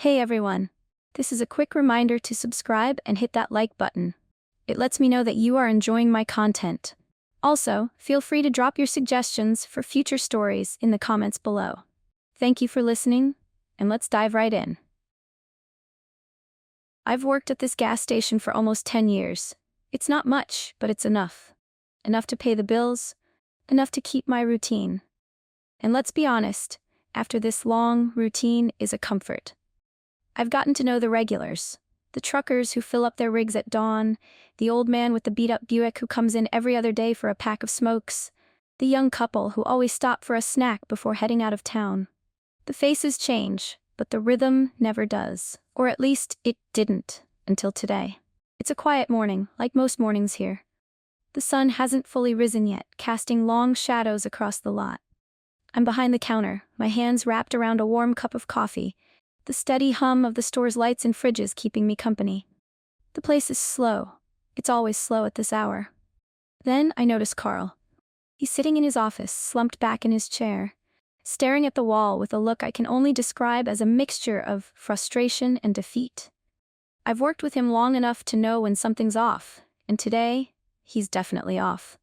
Hey everyone! This is a quick reminder to subscribe and hit that like button. It lets me know that you are enjoying my content. Also, feel free to drop your suggestions for future stories in the comments below. Thank you for listening, and let's dive right in. I've worked at this gas station for almost 10 years. It's not much, but it's enough. Enough to pay the bills, enough to keep my routine. And let's be honest, after this long routine is a comfort. I've gotten to know the regulars, the truckers who fill up their rigs at dawn, the old man with the beat-up Buick who comes in every other day for a pack of smokes, the young couple who always stop for a snack before heading out of town. The faces change, but the rhythm never does, or at least it didn't until today. It's a quiet morning, like most mornings here. The sun hasn't fully risen yet, casting long shadows across the lot. I'm behind the counter, my hands wrapped around a warm cup of coffee, the steady hum of the store's lights and fridges keeping me company. The place is slow. It's always slow at this hour. Then I notice Carl. He's sitting in his office, slumped back in his chair, staring at the wall with a look I can only describe as a mixture of frustration and defeat. I've worked with him long enough to know when something's off, and today, he's definitely off.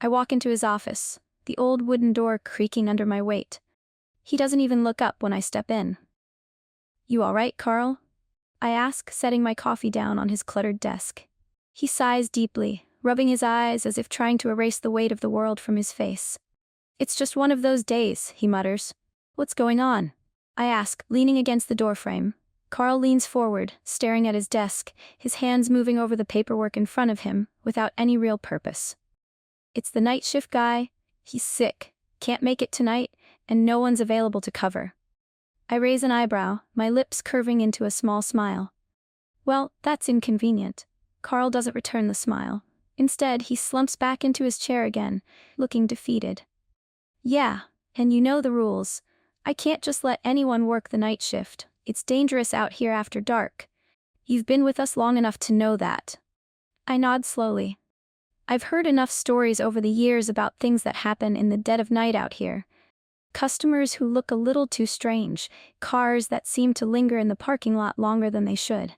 I walk into his office, the old wooden door creaking under my weight. He doesn't even look up when I step in. "You all right, Carl?" I ask, setting my coffee down on his cluttered desk. He sighs deeply, rubbing his eyes as if trying to erase the weight of the world from his face. "It's just one of those days," he mutters. "What's going on?" I ask, leaning against the doorframe. Carl leans forward, staring at his desk, his hands moving over the paperwork in front of him, without any real purpose. "It's the night shift guy. He's sick, can't make it tonight, and no one's available to cover." I raise an eyebrow, my lips curving into a small smile. "Well, that's inconvenient." Carl doesn't return the smile. Instead, he slumps back into his chair again, looking defeated. "Yeah, and you know the rules. I can't just let anyone work the night shift. It's dangerous out here after dark. You've been with us long enough to know that." I nod slowly. I've heard enough stories over the years about things that happen in the dead of night out here. Customers who look a little too strange, cars that seem to linger in the parking lot longer than they should.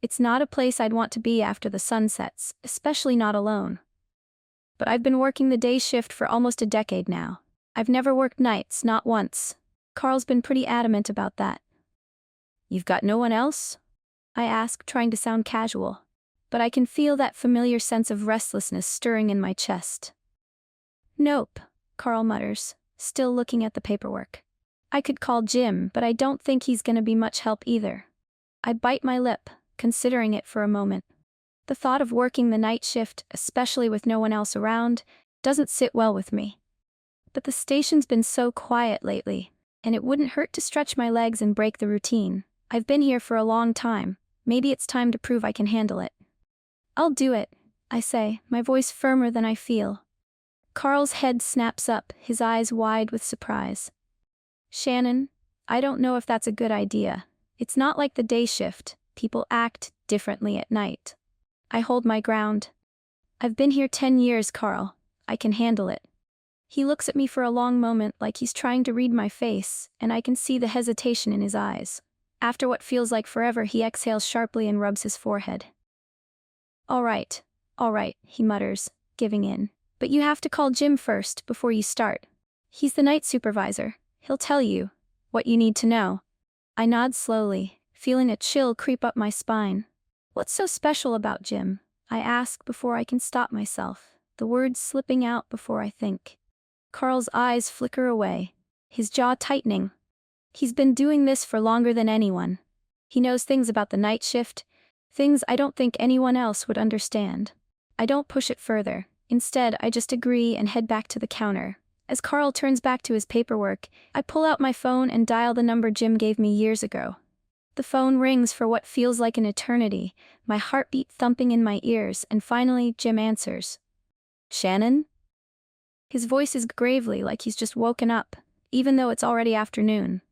It's not a place I'd want to be after the sun sets, especially not alone. But I've been working the day shift for almost a decade now. I've never worked nights, not once. Carl's been pretty adamant about that. "You've got no one else?" I ask, trying to sound casual. But I can feel that familiar sense of restlessness stirring in my chest. "Nope," Carl mutters, still looking at the paperwork. "I could call Jim, but I don't think he's gonna be much help either." I bite my lip, considering it for a moment. The thought of working the night shift, especially with no one else around, doesn't sit well with me. But the station's been so quiet lately, and it wouldn't hurt to stretch my legs and break the routine. I've been here for a long time. Maybe it's time to prove I can handle it. "I'll do it," I say, my voice firmer than I feel. Carl's head snaps up, his eyes wide with surprise. "Shannon, I don't know if that's a good idea. It's not like the day shift. People act differently at night." I hold my ground. "I've been here 10 years, Carl. I can handle it." He looks at me for a long moment like he's trying to read my face, and I can see the hesitation in his eyes. After what feels like forever, he exhales sharply and rubs his forehead. All right, he mutters, giving in. "But you have to call Jim first before you start. He's the night supervisor. He'll tell you what you need to know." I nod slowly, feeling a chill creep up my spine. "What's so special about Jim?" I ask before I can stop myself, the words slipping out before I think. Carl's eyes flicker away, his jaw tightening. He's been doing this for longer than anyone. He knows things about the night shift, things I don't think anyone else would understand. I don't push it further. Instead, I just agree and head back to the counter. As Carl turns back to his paperwork, I pull out my phone and dial the number Jim gave me years ago. The phone rings for what feels like an eternity, my heartbeat thumping in my ears, and finally Jim answers. "Shannon?" His voice is gravely, like he's just woken up, even though it's already afternoon.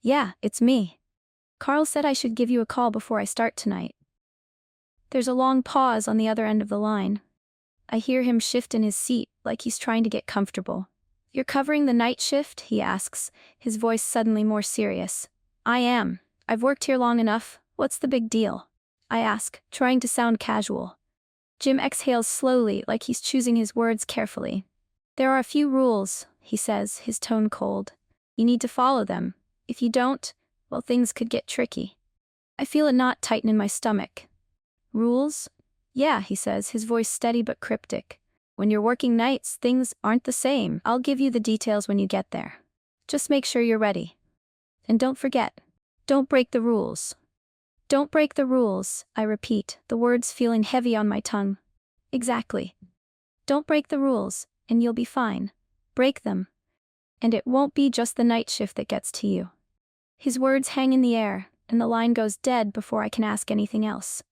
"Yeah, it's me. Carl said I should give you a call before I start tonight." There's a long pause on the other end of the line. I hear him shift in his seat, like he's trying to get comfortable. "You're covering the night shift?" he asks, his voice suddenly more serious. "I am," I've worked here long enough, what's the big deal? I ask, trying to sound casual. Jim exhales slowly, like he's choosing his words carefully. There are a few rules, he says, his tone cold. You need to follow them. If you don't, well, things could get tricky. I feel a knot tighten in my stomach. Rules? Yeah, he says, his voice steady but cryptic. When you're working nights, things aren't the same. I'll give you the details when you get there. Just make sure you're ready. And don't forget, don't break the rules. Don't break the rules, I repeat, the words feeling heavy on my tongue. Exactly. Don't break the rules, and you'll be fine. Break them. And it won't be just the night shift that gets to you. His words hang in the air, and the line goes dead before I can ask anything else.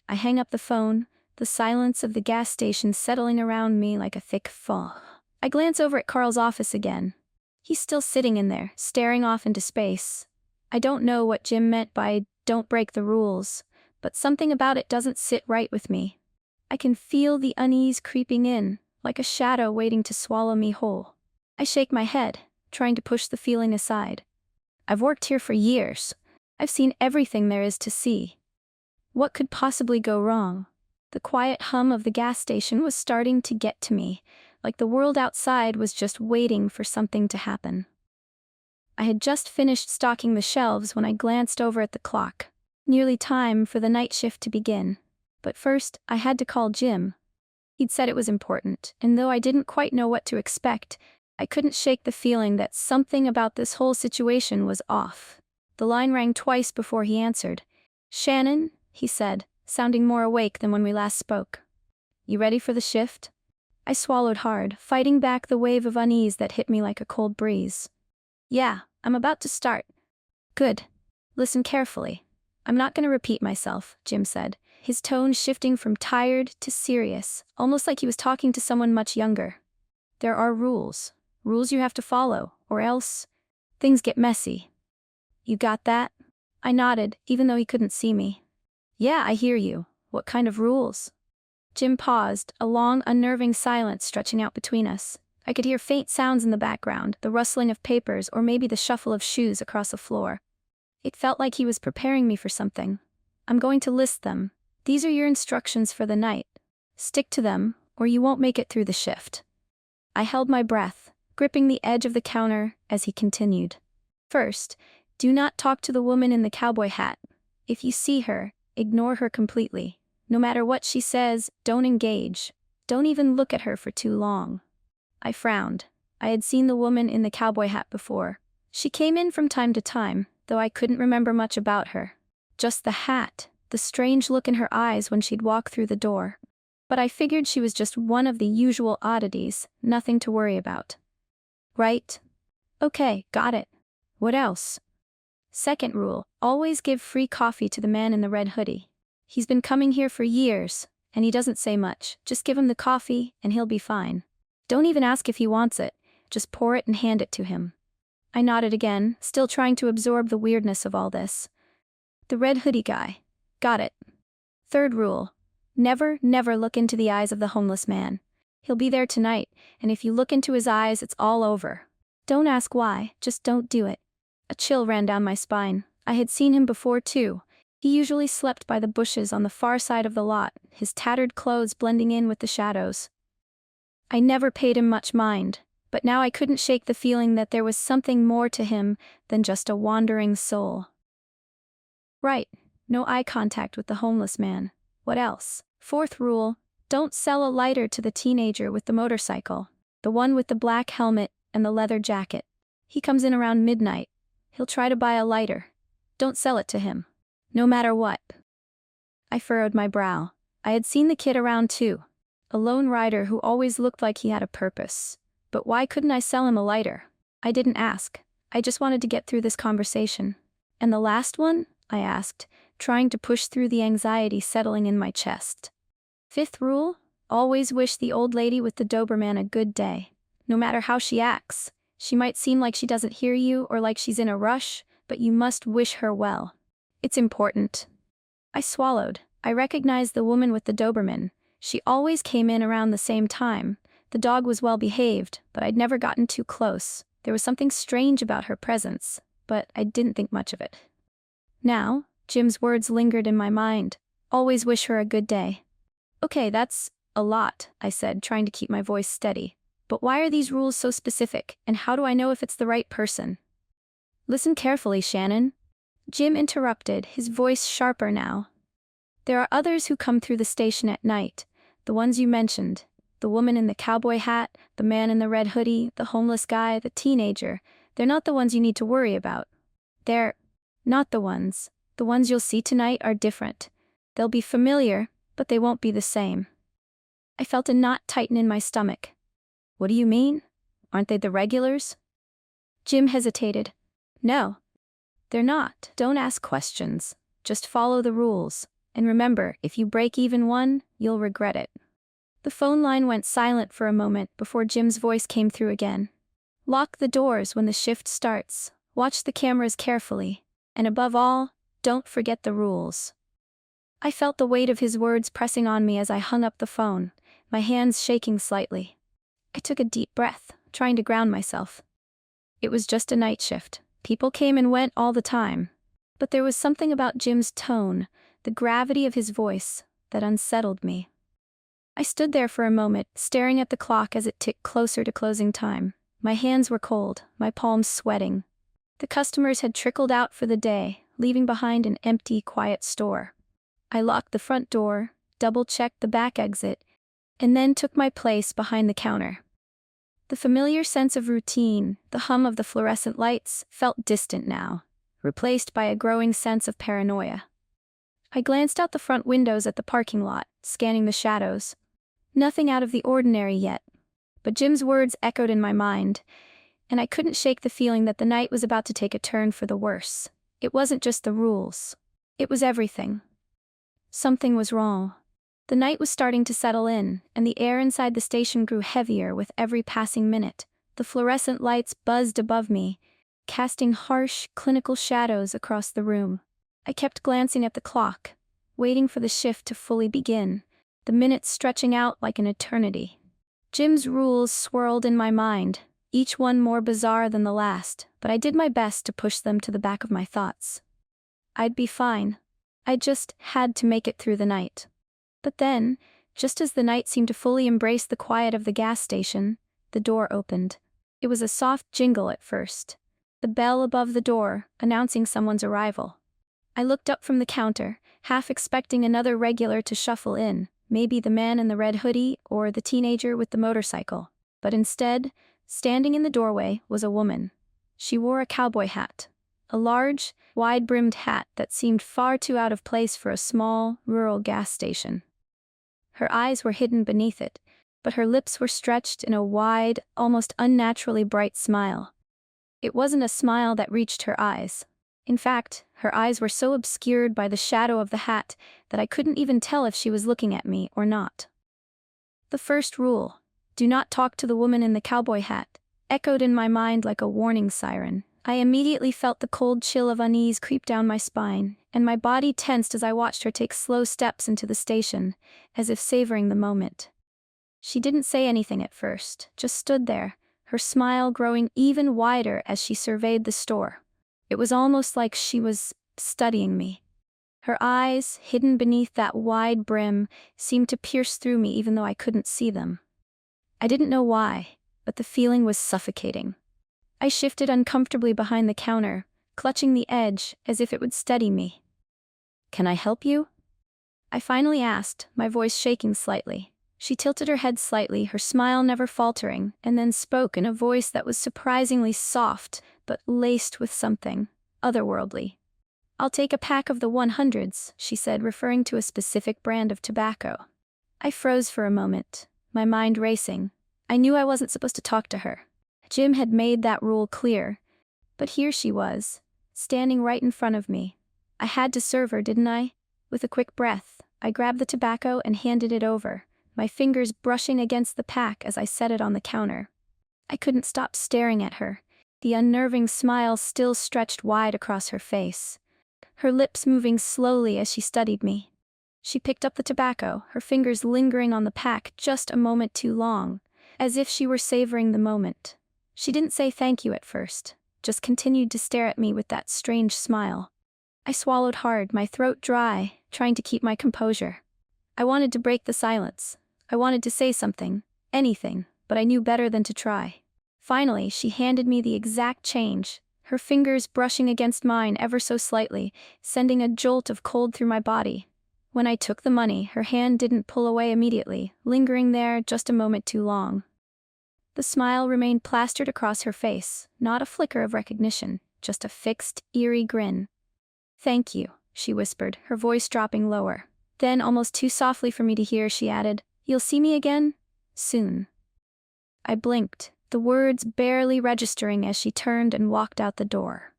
I hang up the phone, the silence of the gas station settling around me like a thick fog. I glance over at Carl's office again. He's still sitting in there, staring off into space. I don't know what Jim meant by "don't break the rules," but something about it doesn't sit right with me. I can feel the unease creeping in, like a shadow waiting to swallow me whole. I shake my head, trying to push the feeling aside. I've worked here for years. I've seen everything there is to see. What could possibly go wrong? The quiet hum of the gas station was starting to get to me, like the world outside was just waiting for something to happen. I had just finished stocking the shelves when I glanced over at the clock. Nearly time for the night shift to begin. But first, I had to call Jim. He'd said it was important, and though I didn't quite know what to expect, I couldn't shake the feeling that something about this whole situation was off. The line rang twice before he answered. "Shannon," he said, sounding more awake than when we last spoke. "You ready for the shift?" I swallowed hard, fighting back the wave of unease that hit me like a cold breeze. "Yeah, I'm about to start." "Good. Listen carefully. I'm not going to repeat myself," Jim said, his tone shifting from tired to serious, almost like he was talking to someone much younger. "There are rules. Rules you have to follow, or else things get messy. You got that?" I nodded, even though he couldn't see me. "Yeah, I hear you. What kind of rules?" Jim paused, a long, unnerving silence stretching out between us. I could hear faint sounds in the background, the rustling of papers or maybe the shuffle of shoes across the floor. It felt like he was preparing me for something. "I'm going to list them. These are your instructions for the night. Stick to them, or you won't make it through the shift." I held my breath, gripping the edge of the counter as he continued. "First, do not talk to the woman in the cowboy hat. If you see her, ignore her completely. No matter what she says, don't engage. Don't even look at her for too long." I frowned. I had seen the woman in the cowboy hat before. She came in from time to time, though I couldn't remember much about her. Just the hat, the strange look in her eyes when she'd walk through the door. But I figured she was just one of the usual oddities, nothing to worry about. "Right? Okay, got it. What else?" "Second rule, always give free coffee to the man in the red hoodie. He's been coming here for years, and he doesn't say much. Just give him the coffee, and he'll be fine. Don't even ask if he wants it, just pour it and hand it to him." I nodded again, still trying to absorb the weirdness of all this. "The red hoodie guy. Got it. Third rule, never, never look into the eyes of the homeless man. He'll be there tonight, and if you look into his eyes, it's all over. Don't ask why, just don't do it." A chill ran down my spine. I had seen him before too. He usually slept by the bushes on the far side of the lot, his tattered clothes blending in with the shadows. I never paid him much mind, but now I couldn't shake the feeling that there was something more to him than just a wandering soul. Right, no eye contact with the homeless man. What else? Fourth rule, don't sell a lighter to the teenager with the motorcycle, the one with the black helmet and the leather jacket. He comes in around midnight. He'll try to buy a lighter. Don't sell it to him. No matter what. I furrowed my brow. I had seen the kid around too. A lone rider who always looked like he had a purpose. But why couldn't I sell him a lighter? I didn't ask. I just wanted to get through this conversation. "And the last one?" I asked, trying to push through the anxiety settling in my chest. "Fifth rule? Always wish the old lady with the Doberman a good day. No matter how she acts. She might seem like she doesn't hear you or like she's in a rush, but you must wish her well. It's important." I swallowed. I recognized the woman with the Doberman. She always came in around the same time. The dog was well behaved, but I'd never gotten too close. There was something strange about her presence, but I didn't think much of it. Now, Jim's words lingered in my mind. Always wish her a good day. Okay, that's a lot, I said, trying to keep my voice steady. But why are these rules so specific, and how do I know if it's the right person? Listen carefully, Shannon. Jim interrupted, his voice sharper now. There are others who come through the station at night, the ones you mentioned. The woman in the cowboy hat, the man in the red hoodie, the homeless guy, the teenager. They're not the ones you need to worry about. They're not the ones. The ones you'll see tonight are different. They'll be familiar, but they won't be the same. I felt a knot tighten in my stomach. What do you mean? Aren't they the regulars? Jim hesitated. No. They're not. Don't ask questions. Just follow the rules. And remember, if you break even one, you'll regret it. The phone line went silent for a moment before Jim's voice came through again. Lock the doors when the shift starts. Watch the cameras carefully. And above all, don't forget the rules. I felt the weight of his words pressing on me as I hung up the phone, my hands shaking slightly. I took a deep breath, trying to ground myself. It was just a night shift. People came and went all the time. But there was something about Jim's tone, the gravity of his voice, that unsettled me. I stood there for a moment, staring at the clock as it ticked closer to closing time. My hands were cold, my palms sweating. The customers had trickled out for the day, leaving behind an empty, quiet store. I locked the front door, double-checked the back exit, and then took my place behind the counter. The familiar sense of routine, the hum of the fluorescent lights, felt distant now, replaced by a growing sense of paranoia. I glanced out the front windows at the parking lot, scanning the shadows. Nothing out of the ordinary yet, but Jim's words echoed in my mind, and I couldn't shake the feeling that the night was about to take a turn for the worse. It wasn't just the rules. It was everything. Something was wrong. The night was starting to settle in, and the air inside the station grew heavier with every passing minute. The fluorescent lights buzzed above me, casting harsh, clinical shadows across the room. I kept glancing at the clock, waiting for the shift to fully begin, the minutes stretching out like an eternity. Jim's rules swirled in my mind, each one more bizarre than the last, but I did my best to push them to the back of my thoughts. I'd be fine. I just had to make it through the night. But then, just as the night seemed to fully embrace the quiet of the gas station, the door opened. It was a soft jingle at first, the bell above the door, announcing someone's arrival. I looked up from the counter, half expecting another regular to shuffle in, maybe the man in the red hoodie or the teenager with the motorcycle. But instead, standing in the doorway was a woman. She wore a cowboy hat, a large, wide-brimmed hat that seemed far too out of place for a small, rural gas station. Her eyes were hidden beneath it, but her lips were stretched in a wide, almost unnaturally bright smile. It wasn't a smile that reached her eyes. In fact, her eyes were so obscured by the shadow of the hat that I couldn't even tell if she was looking at me or not. The first rule, do not talk to the woman in the cowboy hat, echoed in my mind like a warning siren. I immediately felt the cold chill of unease creep down my spine, and my body tensed as I watched her take slow steps into the station, as if savoring the moment. She didn't say anything at first, just stood there, her smile growing even wider as she surveyed the store. It was almost like she was studying me. Her eyes, hidden beneath that wide brim, seemed to pierce through me even though I couldn't see them. I didn't know why, but the feeling was suffocating. I shifted uncomfortably behind the counter, clutching the edge as if it would steady me. "Can I help you?" I finally asked, my voice shaking slightly. She tilted her head slightly, her smile never faltering, and then spoke in a voice that was surprisingly soft, but laced with something otherworldly. "I'll take a pack of the 100s, she said, referring to a specific brand of tobacco. I froze for a moment, my mind racing. I knew I wasn't supposed to talk to her. Jim had made that rule clear, but here she was, standing right in front of me. I had to serve her, didn't I? With a quick breath, I grabbed the tobacco and handed it over, my fingers brushing against the pack as I set it on the counter. I couldn't stop staring at her, the unnerving smile still stretched wide across her face, her lips moving slowly as she studied me. She picked up the tobacco, her fingers lingering on the pack just a moment too long, as if she were savoring the moment. She didn't say thank you at first, just continued to stare at me with that strange smile. I swallowed hard, my throat dry, trying to keep my composure. I wanted to break the silence. I wanted to say something, anything, but I knew better than to try. Finally, she handed me the exact change, her fingers brushing against mine ever so slightly, sending a jolt of cold through my body. When I took the money, her hand didn't pull away immediately, lingering there just a moment too long. The smile remained plastered across her face, not a flicker of recognition, just a fixed, eerie grin. "Thank you," she whispered, her voice dropping lower. Then, almost too softly for me to hear, she added, "You'll see me again? Soon." I blinked, the words barely registering as she turned and walked out the door.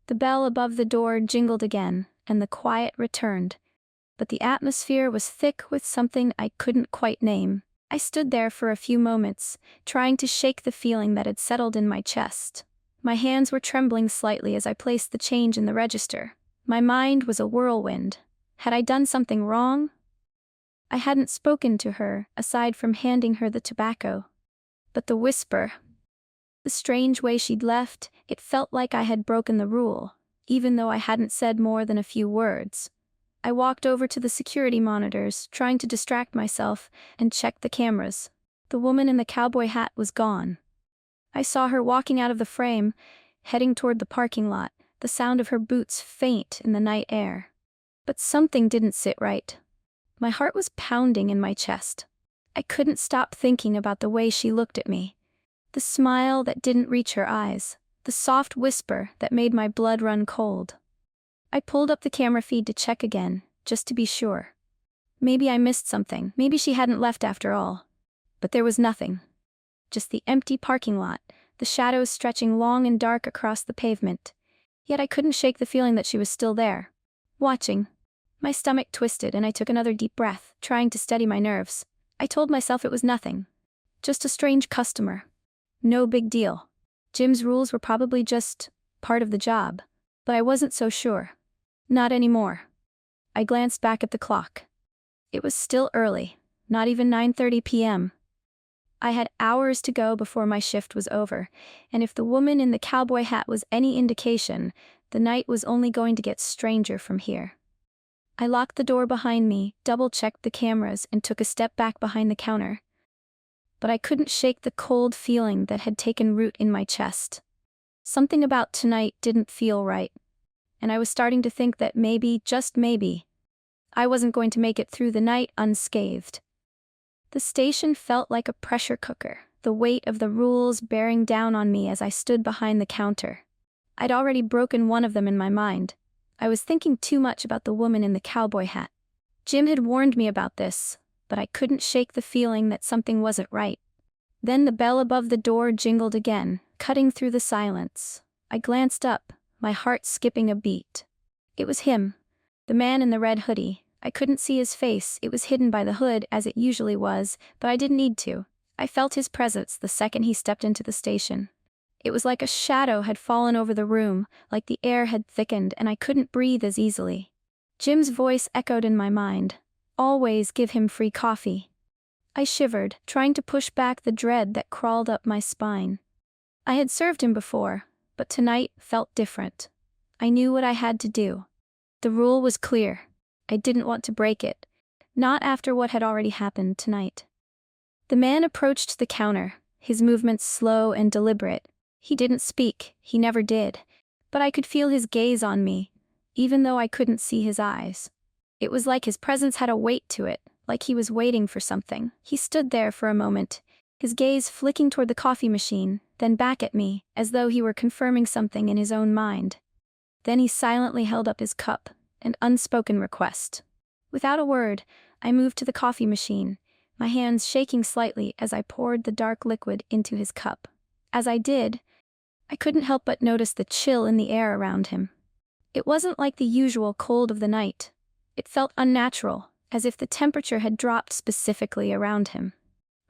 The bell above the door jingled again, and the quiet returned, but the atmosphere was thick with something I couldn't quite name. I stood there for a few moments, trying to shake the feeling that had settled in my chest. My hands were trembling slightly as I placed the change in the register. My mind was a whirlwind. Had I done something wrong? I hadn't spoken to her, aside from handing her the tobacco. But the whisper, the strange way she'd left, it felt like I had broken the rule, even though I hadn't said more than a few words. I walked over to the security monitors, trying to distract myself, and checked the cameras. The woman in the cowboy hat was gone. I saw her walking out of the frame, heading toward the parking lot, the sound of her boots faint in the night air. But something didn't sit right. My heart was pounding in my chest. I couldn't stop thinking about the way she looked at me. The smile that didn't reach her eyes, the soft whisper that made my blood run cold. I pulled up the camera feed to check again, just to be sure. Maybe I missed something, maybe she hadn't left after all. But there was nothing. Just the empty parking lot, the shadows stretching long and dark across the pavement. Yet I couldn't shake the feeling that she was still there, watching. My stomach twisted and I took another deep breath, trying to steady my nerves. I told myself it was nothing. Just a strange customer. No big deal. Jim's rules were probably just part of the job. But I wasn't so sure. Not anymore. I glanced back at the clock. It was still early, not even 9:30 p.m. I had hours to go before my shift was over, and if the woman in the cowboy hat was any indication, the night was only going to get stranger from here. I locked the door behind me, double-checked the cameras, and took a step back behind the counter. But I couldn't shake the cold feeling that had taken root in my chest. Something about tonight didn't feel right, and I was starting to think that maybe, just maybe, I wasn't going to make it through the night unscathed. The station felt like a pressure cooker, the weight of the rules bearing down on me as I stood behind the counter. I'd already broken one of them in my mind. I was thinking too much about the woman in the cowboy hat. Jim had warned me about this, but I couldn't shake the feeling that something wasn't right. Then the bell above the door jingled again, cutting through the silence. I glanced up, my heart skipping a beat. It was him, the man in the red hoodie. I couldn't see his face, it was hidden by the hood as it usually was, but I didn't need to. I felt his presence the second he stepped into the station. It was like a shadow had fallen over the room, like the air had thickened and I couldn't breathe as easily. Jim's voice echoed in my mind. Always give him free coffee. I shivered, trying to push back the dread that crawled up my spine. I had served him before, but tonight felt different. I knew what I had to do. The rule was clear. I didn't want to break it. Not after what had already happened tonight. The man approached the counter, his movements slow and deliberate. He didn't speak, he never did. But I could feel his gaze on me, even though I couldn't see his eyes. It was like his presence had a weight to it, like he was waiting for something. He stood there for a moment, his gaze flicking toward the coffee machine, then back at me, as though he were confirming something in his own mind. Then he silently held up his cup, an unspoken request. Without a word, I moved to the coffee machine, my hands shaking slightly as I poured the dark liquid into his cup. As I did, I couldn't help but notice the chill in the air around him. It wasn't like the usual cold of the night. It felt unnatural, as if the temperature had dropped specifically around him.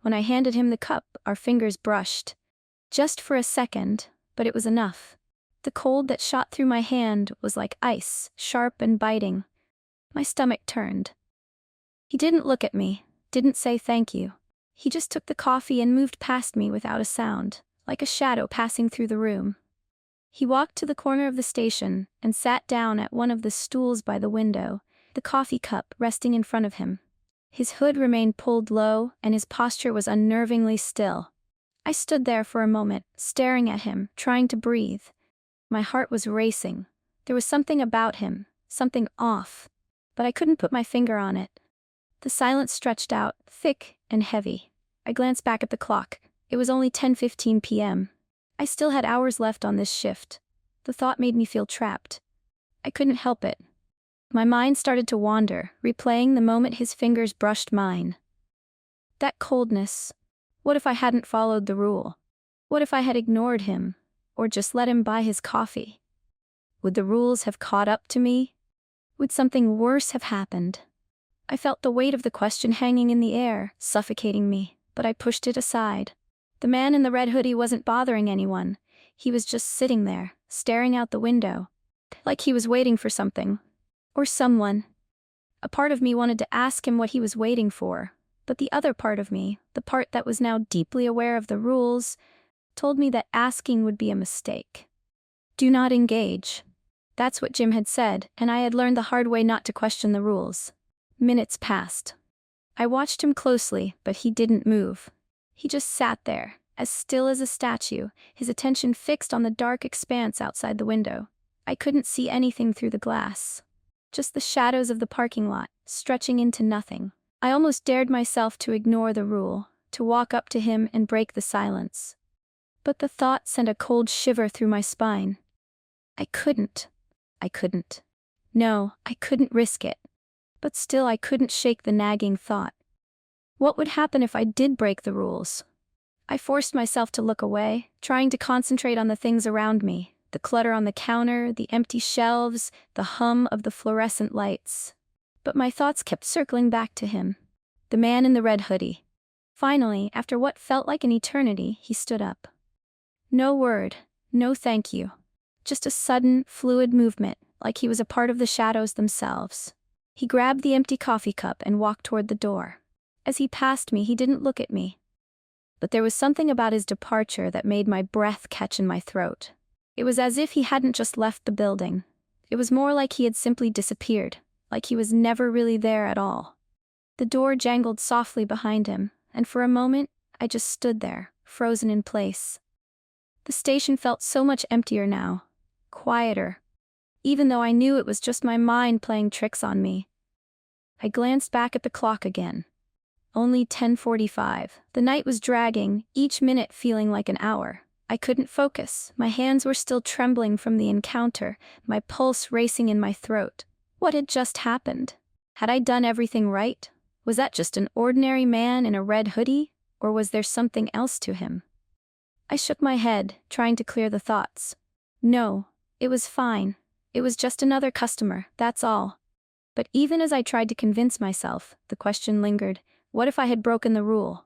When I handed him the cup, our fingers brushed. Just for a second, but it was enough. The cold that shot through my hand was like ice, sharp and biting. My stomach turned. He didn't look at me, didn't say thank you. He just took the coffee and moved past me without a sound, like a shadow passing through the room. He walked to the corner of the station and sat down at one of the stools by the window, the coffee cup resting in front of him. His hood remained pulled low, and his posture was unnervingly still. I stood there for a moment, staring at him, trying to breathe. My heart was racing. There was something about him, something off, but I couldn't put my finger on it. The silence stretched out, thick and heavy. I glanced back at the clock. It was only 10:15 p.m. I still had hours left on this shift. The thought made me feel trapped. I couldn't help it. My mind started to wander, replaying the moment his fingers brushed mine. That coldness. What if I hadn't followed the rule? What if I had ignored him, or just let him buy his coffee? Would the rules have caught up to me? Would something worse have happened? I felt the weight of the question hanging in the air, suffocating me, but I pushed it aside. The man in the red hoodie wasn't bothering anyone. He was just sitting there, staring out the window, like he was waiting for something. Or someone. A part of me wanted to ask him what he was waiting for, but the other part of me, the part that was now deeply aware of the rules, told me that asking would be a mistake. Do not engage. That's what Jim had said, and I had learned the hard way not to question the rules. Minutes passed. I watched him closely, but he didn't move. He just sat there, as still as a statue, his attention fixed on the dark expanse outside the window. I couldn't see anything through the glass. Just the shadows of the parking lot, stretching into nothing. I almost dared myself to ignore the rule, to walk up to him and break the silence. But the thought sent a cold shiver through my spine. I couldn't. No, I couldn't risk it. But still I couldn't shake the nagging thought. What would happen if I did break the rules? I forced myself to look away, trying to concentrate on the things around me. The clutter on the counter, the empty shelves, the hum of the fluorescent lights. But my thoughts kept circling back to him. The man in the red hoodie. Finally, after what felt like an eternity, he stood up. No word, no thank you. Just a sudden, fluid movement, like he was a part of the shadows themselves. He grabbed the empty coffee cup and walked toward the door. As he passed me, he didn't look at me. But there was something about his departure that made my breath catch in my throat. It was as if he hadn't just left the building. It was more like he had simply disappeared, like he was never really there at all. The door jangled softly behind him, and for a moment, I just stood there, frozen in place. The station felt so much emptier now, quieter, even though I knew it was just my mind playing tricks on me. I glanced back at the clock again. Only 10:45. The night was dragging, each minute feeling like an hour. I couldn't focus. My hands were still trembling from the encounter, my pulse racing in my throat. What had just happened? Had I done everything right? Was that just an ordinary man in a red hoodie, or was there something else to him? I shook my head, trying to clear the thoughts. No, it was fine. It was just another customer, that's all. But even as I tried to convince myself, the question lingered. What if I had broken the rule?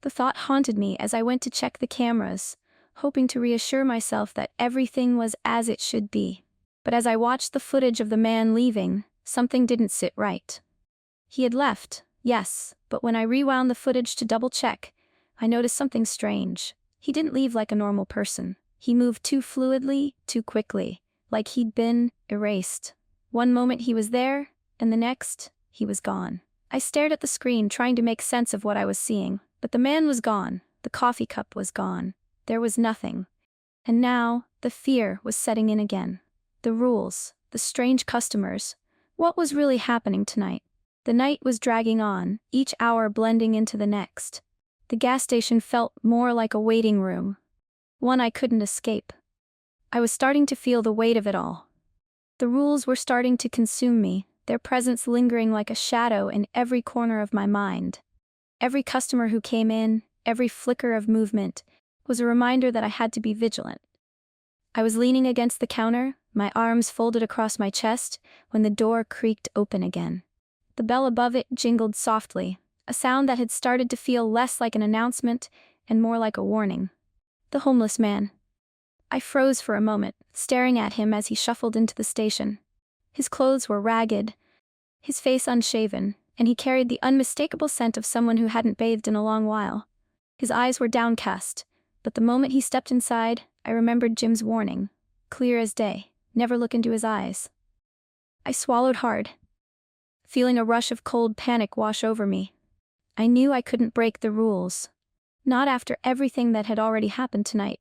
The thought haunted me as I went to check the cameras, hoping to reassure myself that everything was as it should be. But as I watched the footage of the man leaving, something didn't sit right. He had left, yes, but when I rewound the footage to double-check, I noticed something strange. He didn't leave like a normal person. He moved too fluidly, too quickly, like he'd been erased. One moment he was there, and the next, he was gone. I stared at the screen, trying to make sense of what I was seeing, but the man was gone, the coffee cup was gone. There was nothing. And now, the fear was setting in again. The rules, the strange customers. What was really happening tonight? The night was dragging on, each hour blending into the next. The gas station felt more like a waiting room, one I couldn't escape. I was starting to feel the weight of it all. The rules were starting to consume me, their presence lingering like a shadow in every corner of my mind. Every customer who came in, every flicker of movement, was a reminder that I had to be vigilant. I was leaning against the counter, my arms folded across my chest, when the door creaked open again. The bell above it jingled softly, a sound that had started to feel less like an announcement and more like a warning. The homeless man. I froze for a moment, staring at him as he shuffled into the station. His clothes were ragged, his face unshaven, and he carried the unmistakable scent of someone who hadn't bathed in a long while. His eyes were downcast, but the moment he stepped inside, I remembered Jim's warning. clear as day, never look into his eyes. I swallowed hard, feeling a rush of cold panic wash over me. I knew I couldn't break the rules. Not after everything that had already happened tonight.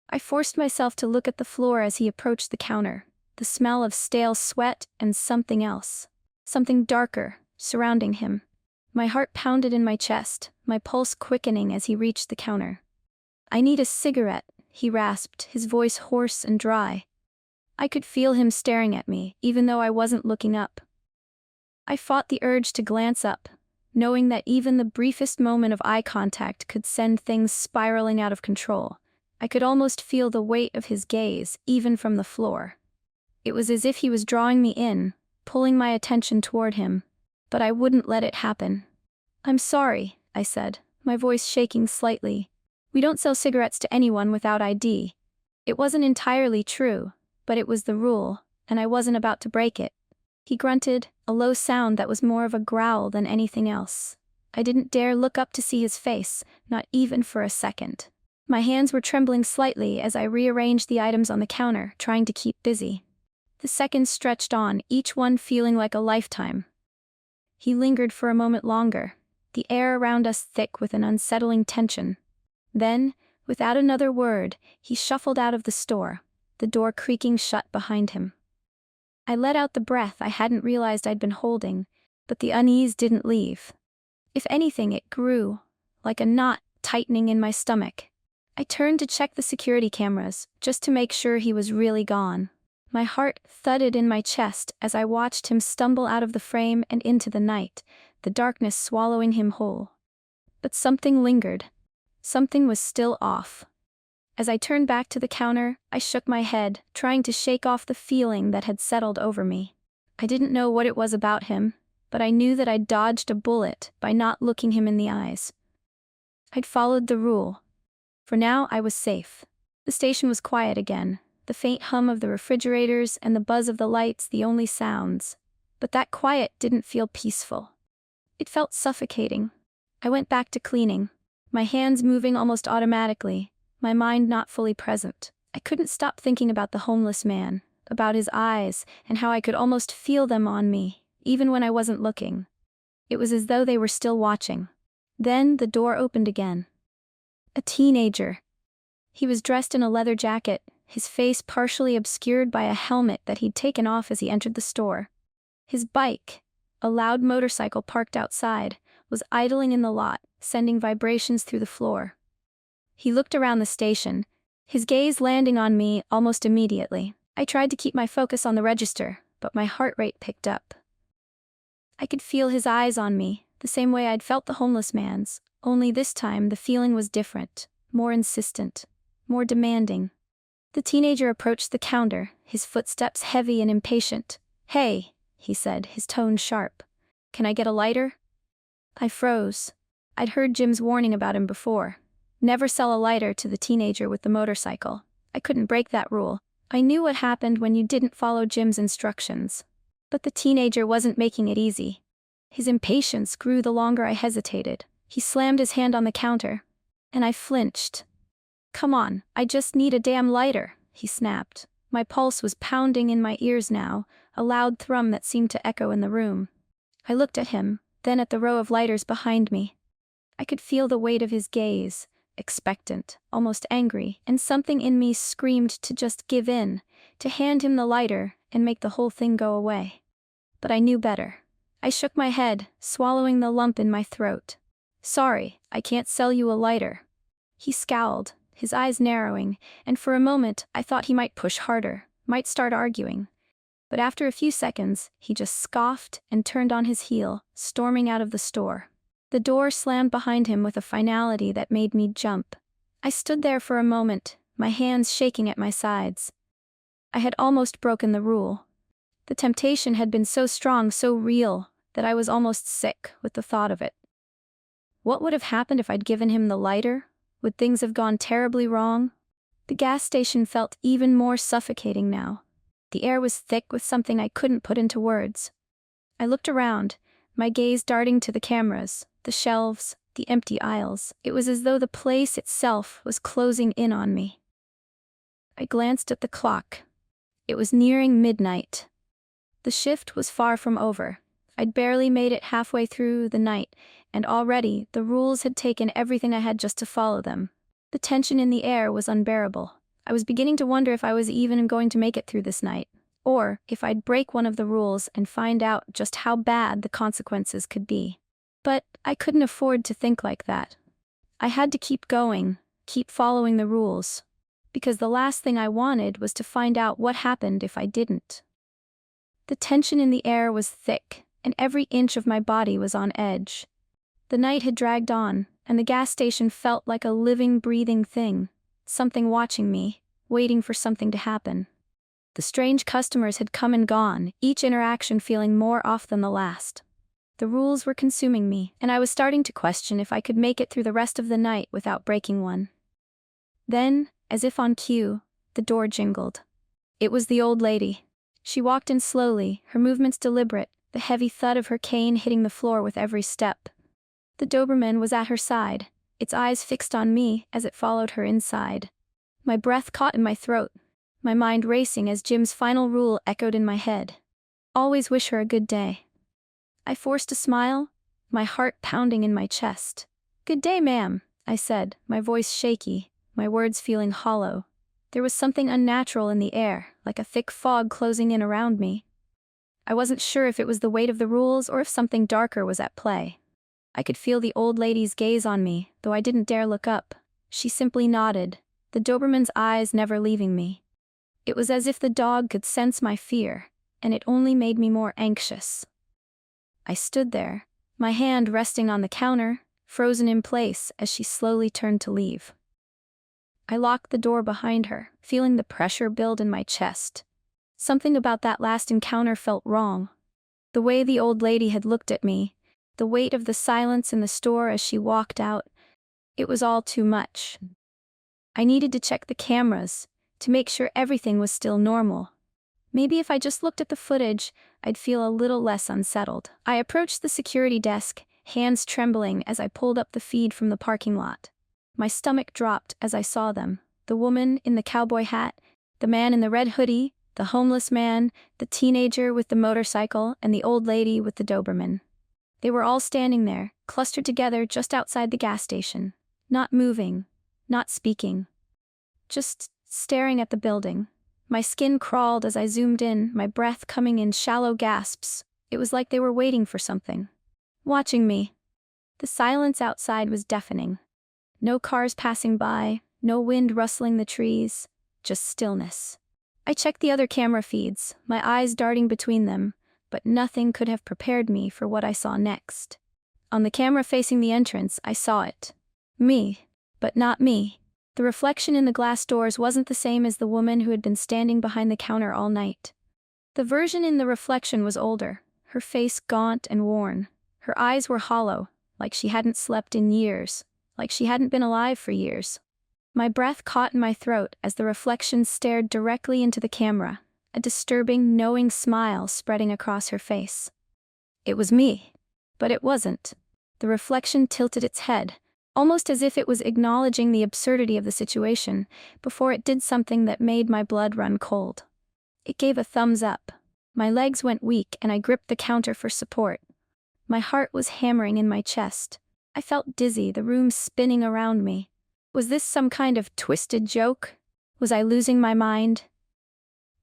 I forced myself to look at the floor as he approached the counter, the smell of stale sweat and something else. Something darker, surrounding him. My heart pounded in my chest, my pulse quickening as he reached the counter. "I need a cigarette," he rasped, his voice hoarse and dry. I could feel him staring at me, even though I wasn't looking up. I fought the urge to glance up, knowing that even the briefest moment of eye contact could send things spiraling out of control. I could almost feel the weight of his gaze, even from the floor. It was as if he was drawing me in, pulling my attention toward him, but I wouldn't let it happen. "I'm sorry," I said, my voice shaking slightly. "We don't sell cigarettes to anyone without ID." It wasn't entirely true, but it was the rule, and I wasn't about to break it. He grunted, a low sound that was more of a growl than anything else. I didn't dare look up to see his face, not even for a second. My hands were trembling slightly as I rearranged the items on the counter, trying to keep busy. The seconds stretched on, each one feeling like a lifetime. He lingered for a moment longer, the air around us thick with an unsettling tension. Then, without another word, he shuffled out of the store, the door creaking shut behind him. I let out the breath I hadn't realized I'd been holding, but the unease didn't leave. If anything, it grew, like a knot tightening in my stomach. I turned to check the security cameras, just to make sure he was really gone. My heart thudded in my chest as I watched him stumble out of the frame and into the night, the darkness swallowing him whole. But something lingered. Something was still off. As I turned back to the counter, I shook my head, trying to shake off the feeling that had settled over me. I didn't know what it was about him, but I knew that I'd dodged a bullet by not looking him in the eyes. I'd followed the rule. For now, I was safe. The station was quiet again, the faint hum of the refrigerators and the buzz of the lights the only sounds. But that quiet didn't feel peaceful. It felt suffocating. I went back to cleaning, my hands moving almost automatically, my mind not fully present. I couldn't stop thinking about the homeless man, about his eyes, and how I could almost feel them on me, even when I wasn't looking. It was as though they were still watching. Then the door opened again. A teenager. He was dressed in a leather jacket, his face partially obscured by a helmet that he'd taken off as he entered the store. His bike, a loud motorcycle parked outside, was idling in the lot, sending vibrations through the floor. He looked around the station, his gaze landing on me almost immediately. I tried to keep my focus on the register, but my heart rate picked up. I could feel his eyes on me, the same way I'd felt the homeless man's, only this time the feeling was different, more insistent, more demanding. The teenager approached the counter, his footsteps heavy and impatient. "Hey," he said, his tone sharp. "Can I get a lighter?" I froze. I'd heard Jim's warning about him before. Never sell a lighter to the teenager with the motorcycle. I couldn't break that rule. I knew what happened when you didn't follow Jim's instructions. But the teenager wasn't making it easy. His impatience grew the longer I hesitated. He slammed his hand on the counter, and I flinched. "Come on, I just need a damn lighter," he snapped. My pulse was pounding in my ears now, a loud thrum that seemed to echo in the room. I looked at him, then at the row of lighters behind me. I could feel the weight of his gaze, expectant, almost angry, and something in me screamed to just give in, to hand him the lighter and make the whole thing go away. But I knew better. I shook my head, swallowing the lump in my throat. "Sorry, I can't sell you a lighter." He scowled, his eyes narrowing, and for a moment I thought he might push harder, might start arguing. But after a few seconds, he just scoffed and turned on his heel, storming out of the store. The door slammed behind him with a finality that made me jump. I stood there for a moment, my hands shaking at my sides. I had almost broken the rule. The temptation had been so strong, so real, that I was almost sick with the thought of it. What would have happened if I'd given him the lighter? Would things have gone terribly wrong? The gas station felt even more suffocating now. The air was thick with something I couldn't put into words. I looked around, my gaze darting to the cameras, the shelves, the empty aisles. It was as though the place itself was closing in on me. I glanced at the clock, It was nearing midnight. The shift was far from over. I'd barely made it halfway through the night, and already the rules had taken everything I had just to follow them. The tension in the air was unbearable. I was beginning to wonder if I was even going to make it through this night, or if I'd break one of the rules and find out just how bad the consequences could be. But I couldn't afford to think like that. I had to keep going, keep following the rules, because the last thing I wanted was to find out what happened if I didn't. The tension in the air was thick, and every inch of my body was on edge. The night had dragged on, and the gas station felt like a living, breathing thing, something watching me, waiting for something to happen. The strange customers had come and gone, each interaction feeling more off than the last. The rules were consuming me, and I was starting to question if I could make it through the rest of the night without breaking one. Then, as if on cue, the door jingled. It was the old lady. She walked in slowly, her movements deliberate, the heavy thud of her cane hitting the floor with every step. The Doberman was at her side, its eyes fixed on me as it followed her inside. My breath caught in my throat, my mind racing as Jim's final rule echoed in my head. Always wish her a good day. I forced a smile, my heart pounding in my chest. "Good day, ma'am," I said, my voice shaky, my words feeling hollow. There was something unnatural in the air, like a thick fog closing in around me. I wasn't sure if it was the weight of the rules or if something darker was at play. I could feel the old lady's gaze on me, though I didn't dare look up. She simply nodded, the Doberman's eyes never leaving me. It was as if the dog could sense my fear, and it only made me more anxious. I stood there, my hand resting on the counter, frozen in place as she slowly turned to leave. I locked the door behind her, feeling the pressure build in my chest. Something about that last encounter felt wrong. The way the old lady had looked at me, the weight of the silence in the store as she walked out, it was all too much. I needed to check the cameras, to make sure everything was still normal. Maybe if I just looked at the footage, I'd feel a little less unsettled. I approached the security desk, hands trembling as I pulled up the feed from the parking lot. My stomach dropped as I saw them. The woman in the cowboy hat, the man in the red hoodie, the homeless man, the teenager with the motorcycle, and the old lady with the Doberman. They were all standing there, clustered together just outside the gas station. Not moving, not speaking. Just staring at the building. My skin crawled as I zoomed in, my breath coming in shallow gasps. It was like they were waiting for something. Watching me. The silence outside was deafening. No cars passing by, no wind rustling the trees, just stillness. I checked the other camera feeds, my eyes darting between them, but nothing could have prepared me for what I saw next. On the camera facing the entrance, I saw it. Me, but not me. The reflection in the glass doors wasn't the same as the woman who had been standing behind the counter all night. The version in the reflection was older, her face gaunt and worn. Her eyes were hollow, like she hadn't slept in years, like she hadn't been alive for years. My breath caught in my throat as the reflection stared directly into the camera, a disturbing, knowing smile spreading across her face. It was me, but it wasn't. The reflection tilted its head, almost as if it was acknowledging the absurdity of the situation, before it did something that made my blood run cold. It gave a thumbs up. My legs went weak and I gripped the counter for support. My heart was hammering in my chest. I felt dizzy, the room spinning around me. Was this some kind of twisted joke? Was I losing my mind?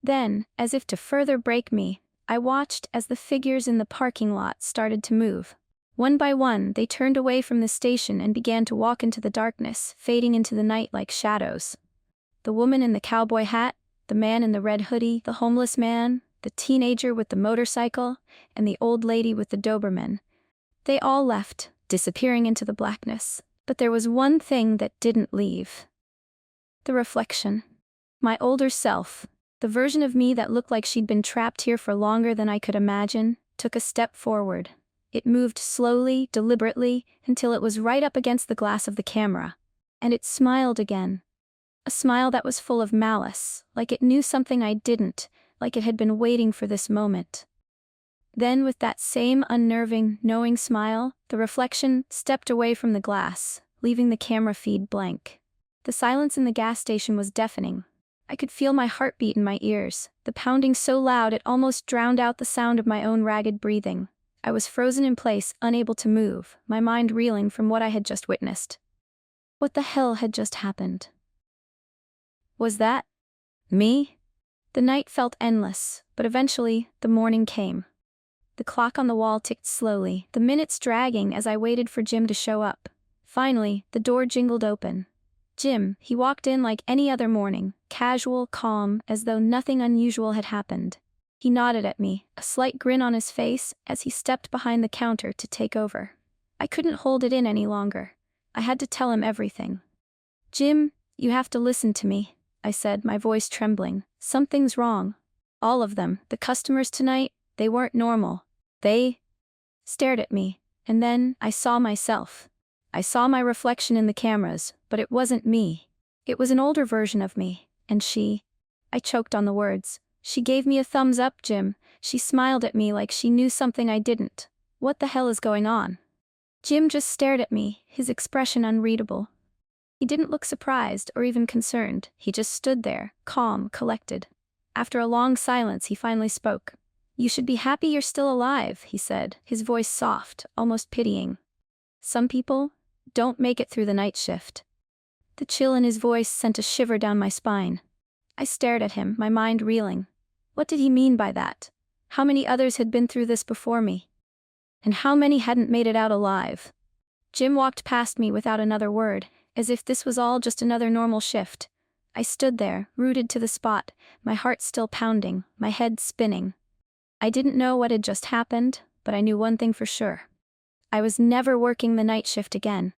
Then, as if to further break me, I watched as the figures in the parking lot started to move. One by one, they turned away from the station and began to walk into the darkness, fading into the night like shadows. The woman in the cowboy hat, the man in the red hoodie, the homeless man, the teenager with the motorcycle, and the old lady with the Doberman. They all left, disappearing into the blackness. But there was one thing that didn't leave. The reflection. My older self, the version of me that looked like she'd been trapped here for longer than I could imagine, took a step forward. It moved slowly, deliberately, until it was right up against the glass of the camera. And it smiled again. A smile that was full of malice, like it knew something I didn't, like it had been waiting for this moment. Then, with that same unnerving, knowing smile, the reflection stepped away from the glass, leaving the camera feed blank. The silence in the gas station was deafening. I could feel my heartbeat in my ears, the pounding so loud it almost drowned out the sound of my own ragged breathing. I was frozen in place, unable to move, my mind reeling from what I had just witnessed. What the hell had just happened? Was that me? The night felt endless, but eventually, the morning came. The clock on the wall ticked slowly, the minutes dragging as I waited for Jim to show up. Finally, the door jingled open. Jim, he walked in like any other morning, casual, calm, as though nothing unusual had happened. He nodded at me, a slight grin on his face, as he stepped behind the counter to take over. I couldn't hold it in any longer. I had to tell him everything. Jim, you have to listen to me, I said, my voice trembling. Something's wrong. All of them, the customers tonight, they weren't normal. They stared at me, and then I saw myself. I saw my reflection in the cameras, but it wasn't me. It was an older version of me, and I choked on the words. She gave me a thumbs up, Jim. She smiled at me like she knew something I didn't. What the hell is going on? Jim just stared at me, his expression unreadable. He didn't look surprised or even concerned. He just stood there, calm, collected. After a long silence, he finally spoke. You should be happy you're still alive, he said, his voice soft, almost pitying. Some people don't make it through the night shift. The chill in his voice sent a shiver down my spine. I stared at him, my mind reeling. What did he mean by that? How many others had been through this before me? And how many hadn't made it out alive? Jim walked past me without another word, as if this was all just another normal shift. I stood there, rooted to the spot, my heart still pounding, my head spinning. I didn't know what had just happened, but I knew one thing for sure. I was never working the night shift again.